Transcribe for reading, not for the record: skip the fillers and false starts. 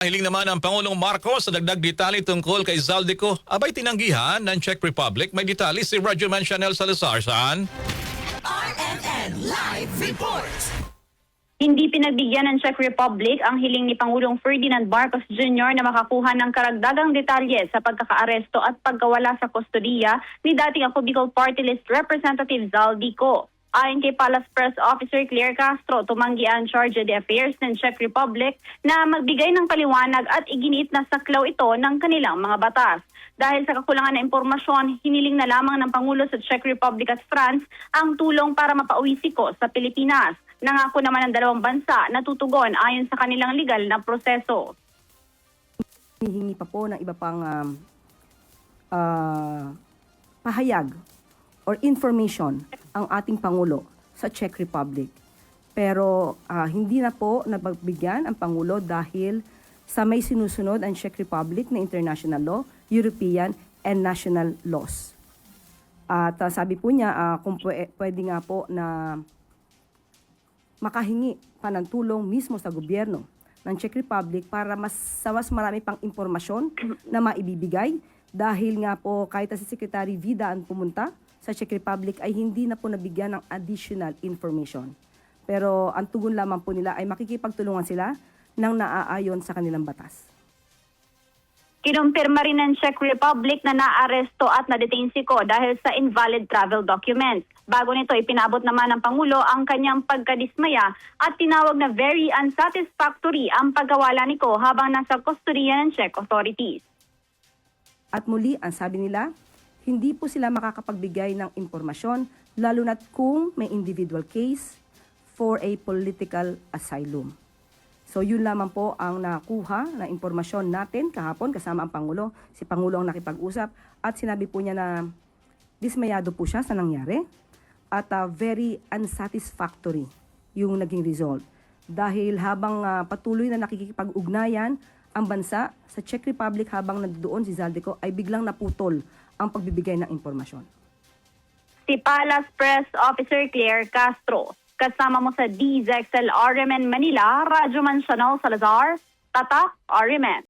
Hiling naman ng Pangulong Marcos sa dagdag detalye tungkol kay Zaldico. Abay tinanggihan ng Czech Republic. May detalye si Radyoman Chanel Salazar. Saan? RMN Live Report. Hindi pinagbigyan ng Czech Republic ang hiling ni Pangulong Ferdinand Marcos Jr. na makakuha ng karagdagang detalye sa pagkakaaresto at pagkawala sa kustodiya ni dating ako Bicol Party List Representative Zaldico. Ayon kay Palace Press Officer Claire Castro, tumanggi ang Charge d'Affaires ng Czech Republic na magbigay ng paliwanag at iginiit na saklaw ito ng kanilang mga batas. Dahil sa kakulangan na impormasyon, hiniling na lamang ng Pangulo sa Czech Republic at France ang tulong para mapauwi si Ko sa Pilipinas. Nangako naman ang dalawang bansa na tutugon ayon sa kanilang legal na proseso. Hihingi pa po ng iba pang pahayag or information ang ating Pangulo sa Czech Republic. Pero hindi na po napagbigyan ang Pangulo dahil sa may sinusunod ang Czech Republic na international law, European and national laws. At sabi po niya kung pwede nga po na makahingi pa ng tulong mismo sa gobyerno ng Czech Republic para mas marami pang impormasyon na maibibigay dahil nga po kahit si Secretary Vida ang pumunta sa Czech Republic ay hindi na po nabigyan ng additional information. Pero ang tugon lamang po nila ay makikipagtulungan sila ng naaayon sa kanilang batas. Kinumpirma rin ng Czech Republic na naaresto at na-detain si Ko dahil sa invalid travel documents. Bago nito, ipinabot naman ng Pangulo ang kanyang pagkadismaya at tinawag na very unsatisfactory ang pagkawala ni Ko habang nasa kustodiya ng Czech authorities. At muli, ang sabi nila, hindi po sila makakapagbigay ng impormasyon lalo na't kung may individual case for a political asylum. So yun lamang po ang nakuha na impormasyon natin kahapon kasama ang Pangulo. Si Pangulo ang nakipag-usap at sinabi po niya na dismayado po siya sa nangyari at very unsatisfactory yung naging result. Dahil habang patuloy na nakikipag-ugnayan ang bansa sa Czech Republic habang nandoon si Zaldico ay biglang naputol ang pagbibigay ng impormasyon. Si Palace Press Officer Claire Castro. Kasama mo sa DZXL RMN Manila, Radyoman Chanel Salazar, Tatak RMN.